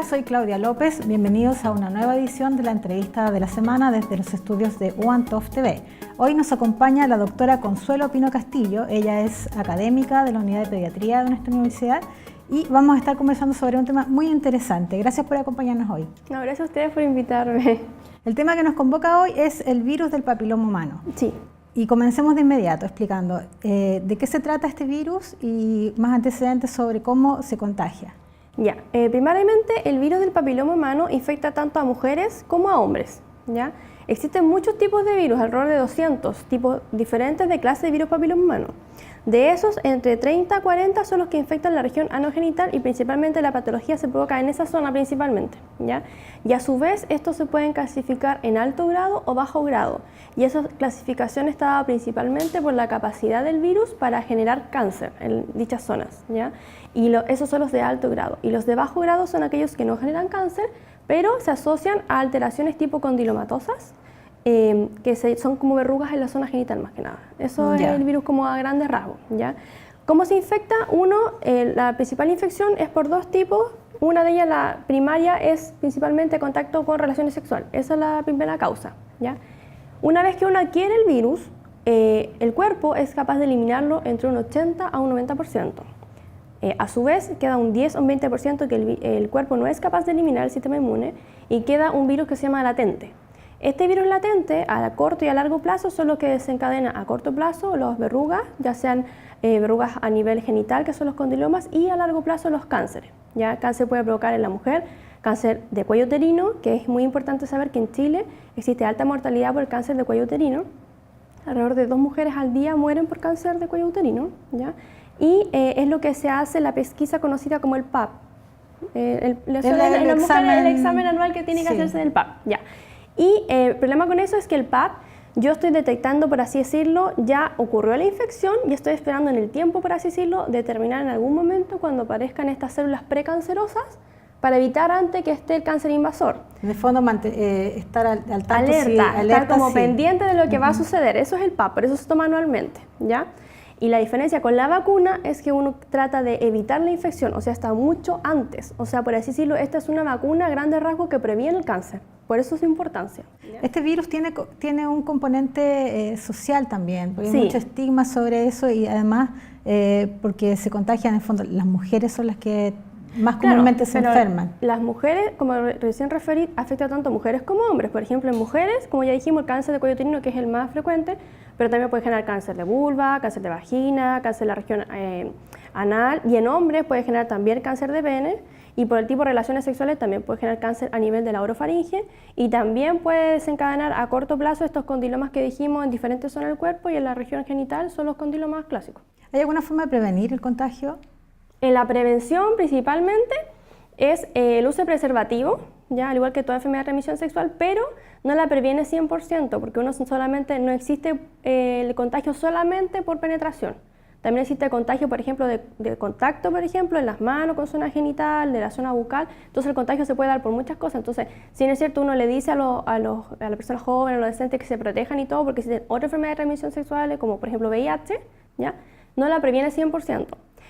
Hola, soy Claudia López. Bienvenidos a una nueva edición de la entrevista de la semana desde los estudios de UANTOF TV. Hoy nos acompaña la doctora Consuelo Pino Castillo. Ella es académica de la Unidad de Pediatría de nuestra universidad y vamos a estar conversando sobre un tema muy interesante. Gracias por acompañarnos hoy. No, gracias a ustedes por invitarme. El tema que nos convoca hoy es el virus del papiloma humano. Sí. Y comencemos de inmediato explicando de qué se trata este virus y más antecedentes sobre cómo se contagia. Ya, primariamente el virus del papiloma humano infecta tanto a mujeres como a hombres, ¿ya? Existen muchos tipos de virus, alrededor de 200 tipos diferentes de clase de virus papiloma humano. De esos, entre 30 a 40 son los que infectan la región anogenital y principalmente la patología se provoca en esa zona principalmente, ¿ya? Y a su vez, estos se pueden clasificar en alto grado o bajo grado. Y esa clasificación está dada principalmente por la capacidad del virus para generar cáncer en dichas zonas, ¿ya? Y esos son los de alto grado. Y los de bajo grado son aquellos que no generan cáncer, pero se asocian a alteraciones tipo condilomatosas, que son como verrugas en la zona genital más que nada. Eso es el virus como a grandes rasgos, ¿ya? ¿Cómo se infecta? La principal infección es por dos tipos. Una de ellas, la primaria, es principalmente contacto con relaciones sexuales. Esa es la primera causa, ¿ya? Una vez que uno adquiere el virus, el cuerpo es capaz de eliminarlo entre un 80 a un 90%. A su vez, queda un 10 o un 20% que el cuerpo no es capaz de eliminar el sistema inmune y queda un virus que se llama latente. Este virus latente, a corto y a largo plazo, son los que desencadena a corto plazo las verrugas, ya sean verrugas a nivel genital, que son los condilomas, y a largo plazo los cánceres. ¿Ya? Cáncer puede provocar en la mujer cáncer de cuello uterino, que es muy importante saber que en Chile existe alta mortalidad por el cáncer de cuello uterino. Alrededor de 2 mujeres al día mueren por cáncer de cuello uterino, ¿ya? Y es lo que se hace en la pesquisa conocida como el PAP. El examen anual que tiene que hacerse en el PAP. ¿Ya? Y el problema con eso es que el PAP, yo estoy detectando, por así decirlo, ya ocurrió la infección y estoy esperando en el tiempo, por así decirlo, determinar en algún momento cuando aparezcan estas células precancerosas para evitar antes que esté el cáncer invasor. De fondo, estar al tanto. Alerta, estar como pendiente de lo que va a suceder. Eso es el PAP, por eso se toma anualmente, ¿ya? Y la diferencia con la vacuna es que uno trata de evitar la infección, o sea, está mucho antes. O sea, por así decirlo, esta es una vacuna a grandes rasgos que previene el cáncer. Por eso su importancia. Este virus tiene un componente social también, porque hay mucho estigma sobre eso y además porque se contagian, en el fondo, las mujeres son las que más comúnmente se enferman. Las mujeres, como recién referí, afecta tanto a mujeres como a hombres. Por ejemplo, en mujeres, como ya dijimos, el cáncer de cuello uterino, que es el más frecuente, pero también puede generar cáncer de vulva, cáncer de vagina, cáncer de la región anal, y en hombres puede generar también cáncer de pene, y por el tipo de relaciones sexuales también puede generar cáncer a nivel de la orofaringe, y también puede desencadenar a corto plazo estos condilomas que dijimos en diferentes zonas del cuerpo, y en la región genital son los condilomas clásicos. ¿Hay alguna forma de prevenir el contagio? En la prevención principalmente es el uso de preservativo, ya, al igual que toda enfermedad de transmisión sexual, pero no la previene 100%, porque no existe el contagio solamente por penetración. También existe contagio, por ejemplo, de contacto, por ejemplo, en las manos con zona genital, de la zona bucal. Entonces el contagio se puede dar por muchas cosas. Entonces, si no es cierto, uno le dice a las personas jóvenes, a los adolescentes que se protejan y todo, porque existen otras enfermedades de transmisión sexual, como por ejemplo VIH, ¿ya? No la previene 100%.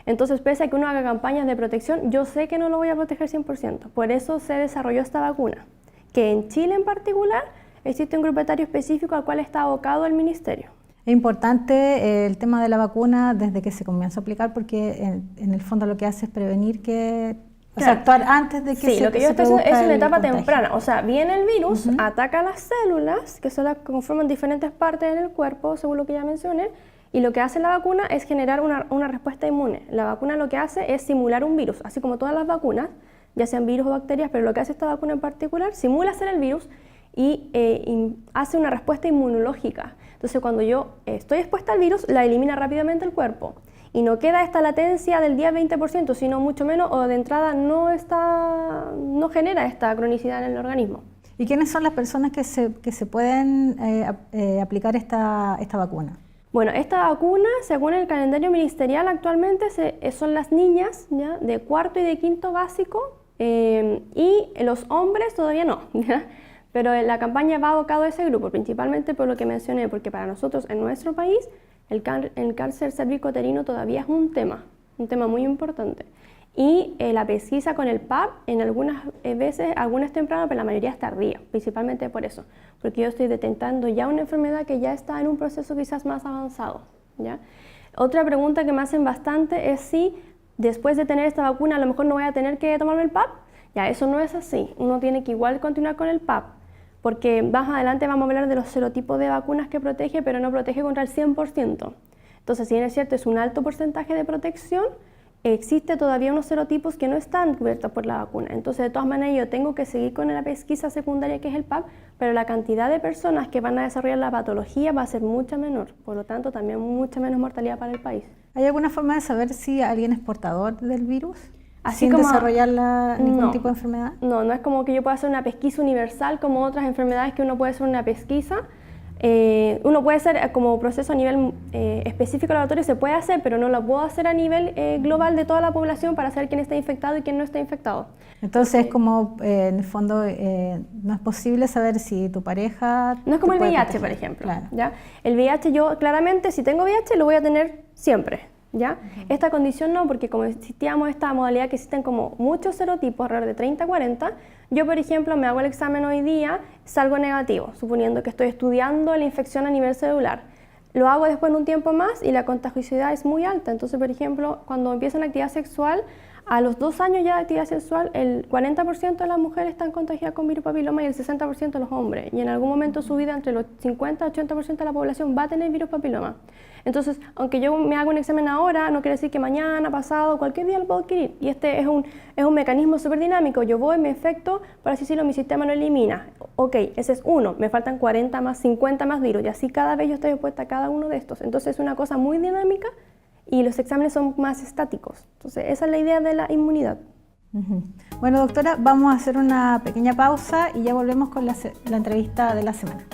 Entonces, pese a que uno haga campañas de protección, yo sé que no lo voy a proteger 100%. Por eso se desarrolló esta vacuna, que en Chile en particular existe un grupo etario específico al cual está abocado el ministerio. Es importante el tema de la vacuna desde que se comienza a aplicar, porque en el fondo lo que hace es prevenir o sea, actuar antes de que sí, lo que yo estoy haciendo es una etapa temprana. O sea, viene el virus, ataca las células, que son las que conforman diferentes partes del cuerpo, según lo que ya mencioné, y lo que hace la vacuna es generar una respuesta inmune. La vacuna lo que hace es simular un virus, así como todas las vacunas, ya sean virus o bacterias, pero lo que hace esta vacuna en particular, simula ser el virus y hace una respuesta inmunológica. Entonces, cuando yo estoy expuesta al virus, la elimina rápidamente el cuerpo. Y no queda esta latencia del 10-20%, sino mucho menos, o de entrada no genera esta cronicidad en el organismo. ¿Y quiénes son las personas que se pueden aplicar esta vacuna? Bueno, esta vacuna, según el calendario ministerial actualmente, son las niñas, ¿ya?, de cuarto y de quinto básico, y los hombres todavía no, ¿ya? Pero la campaña va abocado a ese grupo, principalmente por lo que mencioné, porque para nosotros en nuestro país el cáncer cervicuterino todavía es un tema muy importante. Y la pesquisa con el PAP, en algunas veces, algunas tempranas, pero la mayoría es tardía, principalmente por eso, porque yo estoy detectando ya una enfermedad que ya está en un proceso quizás más avanzado, ¿ya? Otra pregunta que me hacen bastante es si después de tener esta vacuna a lo mejor no voy a tener que tomarme el PAP. Ya, eso no es así, uno tiene que igual continuar con el PAP, porque más adelante vamos a hablar de los serotipos de vacunas que protege, pero no protege contra el 100%. Entonces, si bien es cierto, es un alto porcentaje de protección, existe todavía unos serotipos que no están cubiertos por la vacuna. Entonces, de todas maneras, yo tengo que seguir con la pesquisa secundaria que es el PAP, pero la cantidad de personas que van a desarrollar la patología va a ser mucha menor. Por lo tanto, también mucha menos mortalidad para el país. ¿Hay alguna forma de saber si alguien es portador del virus? Así sin como, desarrollar ningún no, tipo de enfermedad. No es como que yo pueda hacer una pesquisa universal como otras enfermedades que uno puede hacer una pesquisa. Uno puede hacer como proceso a nivel específico laboratorio, se puede hacer, pero no lo puedo hacer a nivel global de toda la población para saber quién está infectado y quién no está infectado. Entonces, como en el fondo no es posible saber si tu pareja... No es como el VIH, proteger. por ejemplo. Claro. ¿Ya? El VIH yo claramente, si tengo VIH, lo voy a tener siempre. ¿Ya? Esta condición no, porque como existíamos esta modalidad que existen como muchos serotipos, alrededor de 30, 40, yo por ejemplo me hago el examen hoy día, salgo negativo, suponiendo que estoy estudiando la infección a nivel celular. Lo hago después en un tiempo más y la contagiosidad es muy alta, entonces por ejemplo cuando empieza la actividad sexual, a los 2 años ya de actividad sexual, el 40% de las mujeres están contagiadas con virus papiloma y el 60% de los hombres. Y en algún momento de su vida, entre los 50 y 80% de la población va a tener virus papiloma. Entonces, aunque yo me haga un examen ahora, no quiere decir que mañana, pasado, cualquier día lo puedo adquirir. Y este es un mecanismo súper dinámico. Yo voy, me infecto, por así decirlo, mi sistema lo elimina. Ok, ese es uno, me faltan 40 más, 50 más virus. Y así cada vez yo estoy expuesta a cada uno de estos. Entonces es una cosa muy dinámica. Y los exámenes son más estáticos. Entonces, esa es la idea de la inmunidad. Bueno, doctora, vamos a hacer una pequeña pausa y ya volvemos con la entrevista de la semana.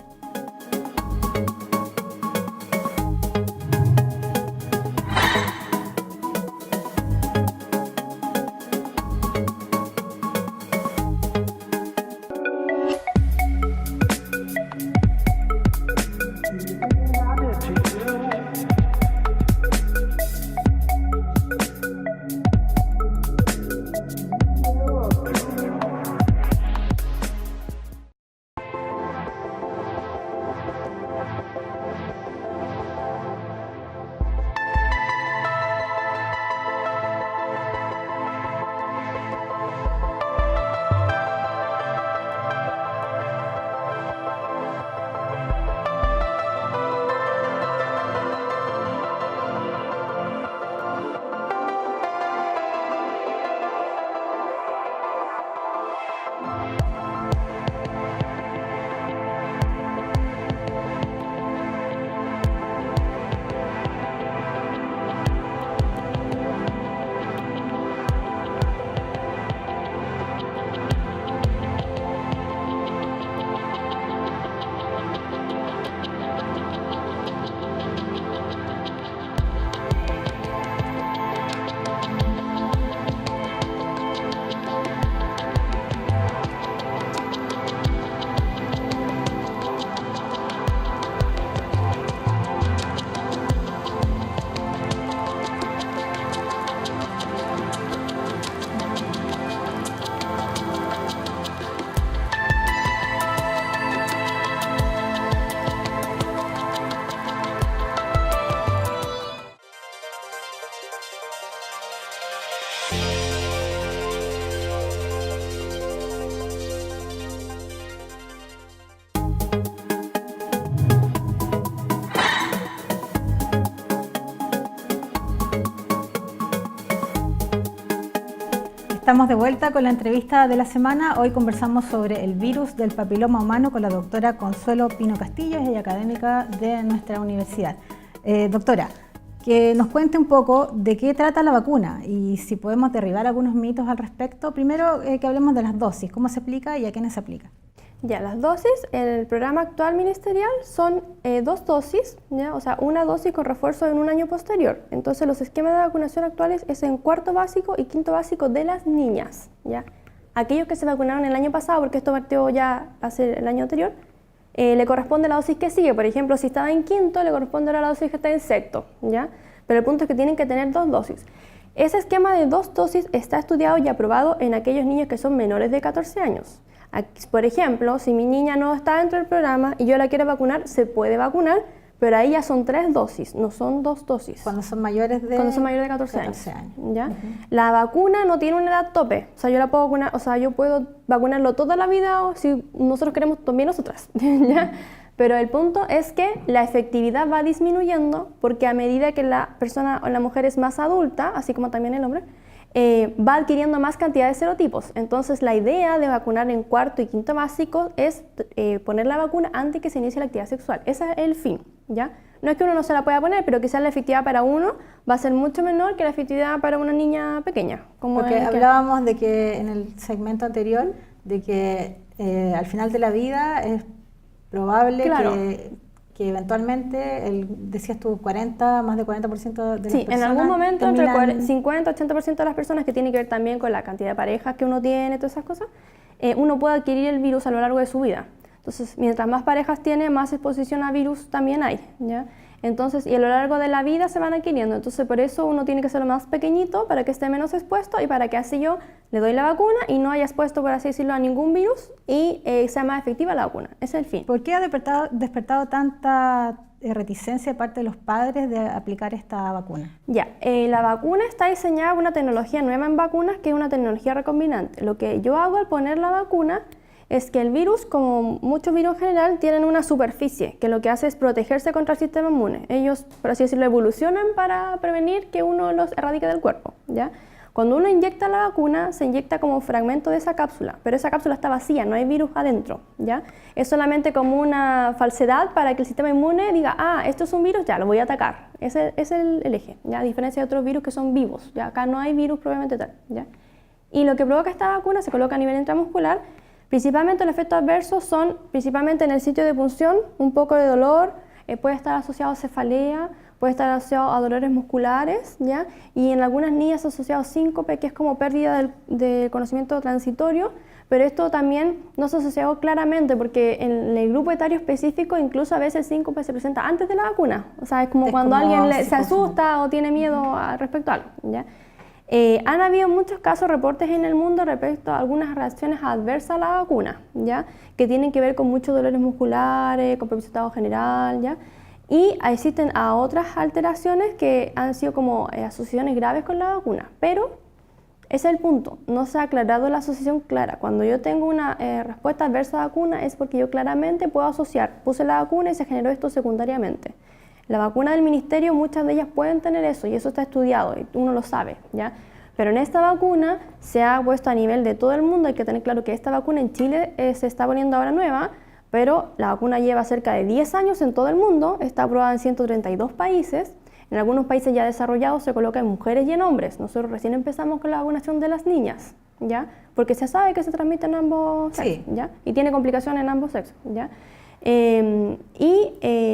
Estamos de vuelta con la entrevista de la semana. Hoy conversamos sobre el virus del papiloma humano con la doctora Consuelo Pino Castillo, ella es académica de nuestra universidad. Doctora, que nos cuente un poco de qué trata la vacuna y si podemos derribar algunos mitos al respecto. Primero que hablemos de las dosis, cómo se aplica y a quiénes se aplica. Ya, las dosis en el programa actual ministerial son 2 dosis, ¿ya? O sea, una dosis con refuerzo en un año posterior. Entonces los esquemas de vacunación actuales es en 4º básico y 5º básico de las niñas, ¿ya? Aquellos que se vacunaron el año pasado, porque esto partió ya hace el año anterior, le corresponde la dosis que sigue. Por ejemplo, si estaba en 5º, le corresponde ahora la dosis que está en 6º, ¿ya? Pero el punto es que tienen que tener 2 dosis. Ese esquema de 2 dosis está estudiado y aprobado en aquellos niños que son menores de 14 años. Por ejemplo, si mi niña no está dentro del programa y yo la quiero vacunar, se puede vacunar, pero ahí ya son 3 dosis, no son 2 dosis. Cuando son mayores de 14 años. ¿Ya? La vacuna no tiene una edad tope, o sea, yo la puedo vacunar, o sea, yo puedo vacunarlo toda la vida o si nosotros queremos también nosotras, ¿ya? Pero el punto es que la efectividad va disminuyendo porque a medida que la persona o la mujer es más adulta, así como también el hombre, va adquiriendo más cantidad de serotipos. Entonces la idea de vacunar en 4º y 5º básico es poner la vacuna antes que se inicie la actividad sexual. Ese es el fin, ¿ya? No es que uno no se la pueda poner, pero quizás la efectividad para uno va a ser mucho menor que la efectividad para una niña pequeña. Porque hablábamos de que en el segmento anterior, de que al final de la vida es probable que eventualmente, decías tú, más de 40% de las personas. Sí, en algún momento entre 50-80% de las personas, que tiene que ver también con la cantidad de parejas que uno tiene, todas esas cosas, uno puede adquirir el virus a lo largo de su vida. Entonces, mientras más parejas tiene, más exposición a virus también hay, ¿ya? Entonces, y a lo largo de la vida se van adquiriendo. Entonces, por eso uno tiene que hacerlo más pequeñito para que esté menos expuesto y para que así yo le doy la vacuna y no haya expuesto, por así decirlo, a ningún virus y sea más efectiva la vacuna. Ese es el fin. ¿Por qué ha despertado tanta reticencia de parte de los padres de aplicar esta vacuna? Ya, la vacuna está diseñada con una tecnología nueva en vacunas, que es una tecnología recombinante. Lo que yo hago al poner la vacuna es que el virus, como muchos virus en general, tienen una superficie que lo que hace es protegerse contra el sistema inmune. Ellos, por así decirlo, evolucionan para prevenir que uno los erradique del cuerpo, ¿ya? Cuando uno inyecta la vacuna, se inyecta como fragmento de esa cápsula, pero esa cápsula está vacía, no hay virus adentro, ¿ya? Es solamente como una falsedad para que el sistema inmune diga, esto es un virus, ya, lo voy a atacar. Ese es el eje, ¿ya? A diferencia de otros virus que son vivos, ¿ya? Acá no hay virus propiamente tal, ¿ya? Y lo que provoca esta vacuna se coloca a nivel intramuscular. Principalmente los efectos adversos son principalmente en el sitio de punción, un poco de dolor, puede estar asociado a cefalea, puede estar asociado a dolores musculares, ¿ya? Y en algunas niñas asociado a síncope, que es como pérdida del conocimiento transitorio, pero esto también no se asocia claramente porque en el grupo etario específico incluso a veces el síncope se presenta antes de la vacuna, o sea, es como cuando alguien se asusta o tiene miedo respecto a algo, ¿ya? Han habido muchos casos, reportes en el mundo respecto a algunas reacciones adversas a la vacuna, ¿ya? Que tienen que ver con muchos dolores musculares, con peor estado general, ¿ya? Y existen otras alteraciones que han sido como asociaciones graves con la vacuna, pero ese es el punto, no se ha aclarado la asociación clara. Cuando yo tengo una respuesta adversa a la vacuna es porque yo claramente puedo asociar, puse la vacuna y se generó esto secundariamente. La vacuna del ministerio, muchas de ellas pueden tener eso y eso está estudiado y uno lo sabe, ¿ya? Pero en esta vacuna se ha puesto a nivel de todo el mundo. Hay que tener claro que esta vacuna en Chile se está poniendo ahora nueva, pero la vacuna lleva cerca de 10 años en todo el mundo, está aprobada en 132 países. En algunos países ya desarrollados se coloca en mujeres y en hombres. Nosotros recién empezamos con la vacunación de las niñas, ¿ya? Porque se sabe que se transmite en ambos sexos, ¿ya? Y tiene complicaciones en ambos sexos, ¿ya?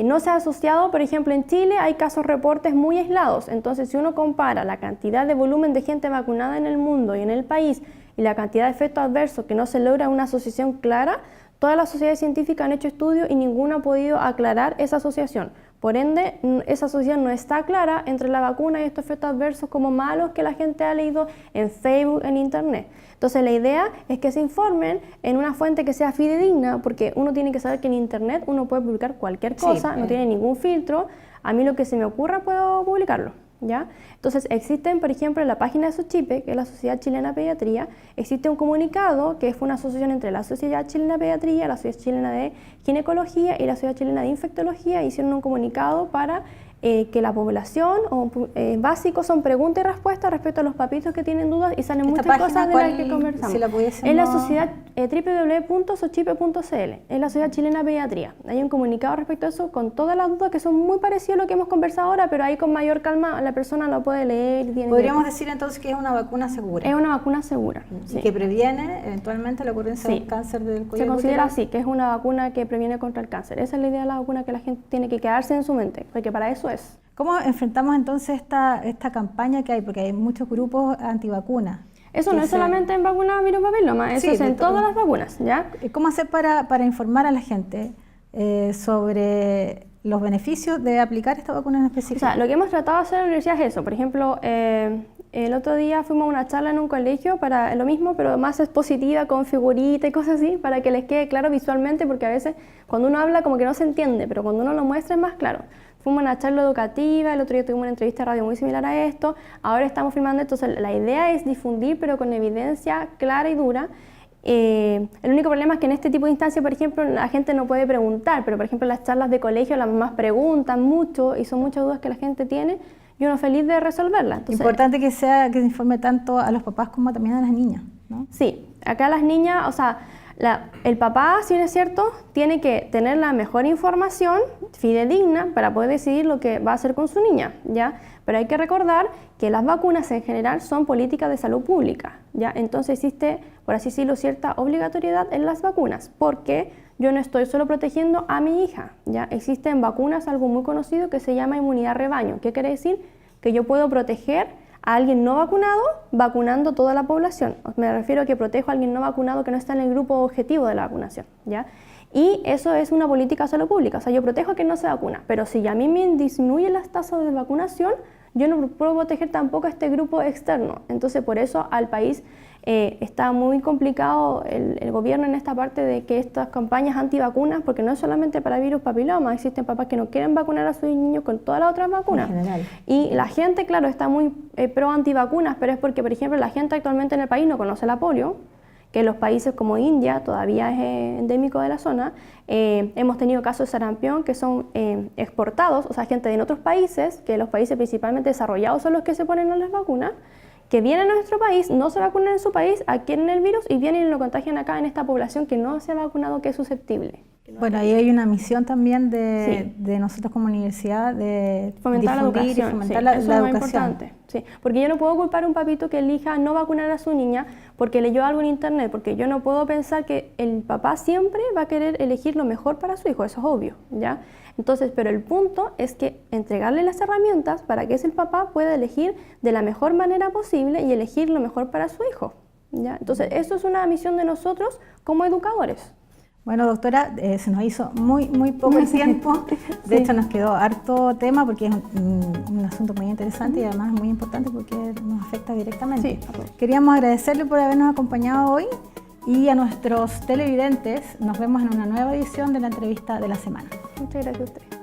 No se ha asociado, por ejemplo, en Chile hay casos reportes muy aislados. Entonces, si uno compara la cantidad de volumen de gente vacunada en el mundo y en el país y la cantidad de efectos adversos que no se logra una asociación clara, todas las sociedades científicas han hecho estudios y ninguna ha podido aclarar esa asociación. Por ende, esa asociación no está clara entre la vacuna y estos efectos adversos como malos que la gente ha leído en Facebook, en Internet. Entonces, la idea es que se informen en una fuente que sea fidedigna, porque uno tiene que saber que en Internet uno puede publicar cualquier cosa, no tiene ningún filtro. A mí lo que se me ocurra puedo publicarlo, ¿ya? Entonces, existen, por ejemplo, en la página de SOCHIPE, que es la Sociedad Chilena de Pediatría, existe un comunicado que fue una asociación entre la Sociedad Chilena de Pediatría, la Sociedad Chilena de Ginecología y la Sociedad Chilena de Infectología. Hicieron un comunicado para que la población básico son preguntas y respuestas respecto a los papitos que tienen dudas y salen muchas cosas de las que conversamos. Si en la sociedad www.sochipe.cl, es la Sociedad Chilena de Pediatría. Hay un comunicado respecto a eso con todas las dudas que son muy parecidas a lo que hemos conversado ahora, pero ahí con mayor calma la persona lo puede leer. Podríamos decir entonces que es una vacuna segura. Es una vacuna segura. Y que previene eventualmente la ocurrencia del cáncer del cuello. Se considera así, que es una vacuna que previene contra el cáncer. Esa es la idea de la vacuna, que la gente tiene que quedarse en su mente, porque para eso es. ¿Cómo enfrentamos entonces esta campaña que hay? Porque hay muchos grupos antivacunas. Eso no es solamente en vacunas virus papiloma, eso es en todas las vacunas, ¿ya? ¿Cómo hacer para informar a la gente sobre los beneficios de aplicar esta vacuna en específico? O sea, lo que hemos tratado de hacer en la universidad es eso. Por ejemplo, El otro día fuimos a una charla en un colegio para lo mismo, pero más expositiva, con figuritas y cosas así, para que les quede claro visualmente, porque a veces cuando uno habla como que no se entiende, pero cuando uno lo muestra es más claro. Fuimos a una charla educativa, el otro día tuvimos una entrevista de radio muy similar a esto, ahora estamos filmando, entonces la idea es difundir, pero con evidencia clara y dura. El único problema es que en este tipo de instancias, por ejemplo, la gente no puede preguntar, pero por ejemplo en las charlas de colegio las mamás preguntan mucho y son muchas dudas que la gente tiene y uno feliz de resolverlas. Entonces, importante que se informe tanto a los papás como también a las niñas, ¿no? Sí, acá las niñas, o sea, el papá, si bien es cierto, tiene que tener la mejor información fidedigna para poder decidir lo que va a hacer con su niña, ¿ya? Pero hay que recordar que las vacunas en general son políticas de salud pública, ¿ya? Entonces existe, por así decirlo, cierta obligatoriedad en las vacunas, porque yo no estoy solo protegiendo a mi hija, ¿ya? Existen vacunas, algo muy conocido que se llama inmunidad rebaño. ¿Qué quiere decir? Que yo puedo proteger a alguien no vacunado vacunando toda la población. Me refiero a que protejo a alguien no vacunado que no está en el grupo objetivo de la vacunación, ¿ya? Y eso es una política de salud pública, o sea, yo protejo a quien no se vacuna, pero si a mí me disminuyen las tasas de vacunación, yo no puedo proteger tampoco a este grupo externo. Entonces, por eso al país está muy complicado el gobierno en esta parte de que estas campañas antivacunas, porque no es solamente para virus papiloma, existen papás que no quieren vacunar a sus niños con todas las otras vacunas. En general. Y la gente, claro, está muy pro antivacunas, pero es porque, por ejemplo, la gente actualmente en el país no conoce la polio, que en los países como India todavía es endémico de la zona. Hemos tenido casos de sarampión que son exportados, o sea, gente de otros países, que los países principalmente desarrollados son los que se ponen a las vacunas, que vienen a nuestro país, no se vacunan en su país, adquieren el virus y vienen y lo contagian acá en esta población que no se ha vacunado, que es susceptible. Bueno, ahí hay una misión también de nosotros como universidad de fomentar la difundir educación, y fomentar sí, la eso es lo más educación. importante. Sí, porque yo no puedo culpar a un papito que elija no vacunar a su niña porque leyó algo en internet, porque yo no puedo pensar que el papá siempre va a querer elegir lo mejor para su hijo, eso es obvio, ¿ya? Entonces, pero el punto es que entregarle las herramientas para que ese papá pueda elegir de la mejor manera posible y elegir lo mejor para su hijo, ¿ya? Entonces, eso es una misión de nosotros como educadores. Bueno, doctora, se nos hizo muy poco el tiempo. De hecho, nos quedó harto tema porque es un asunto muy interesante y además muy importante porque nos afecta directamente. Sí. Queríamos agradecerle por habernos acompañado hoy y a nuestros televidentes nos vemos en una nueva edición de la entrevista de la semana. Muchas gracias a ustedes.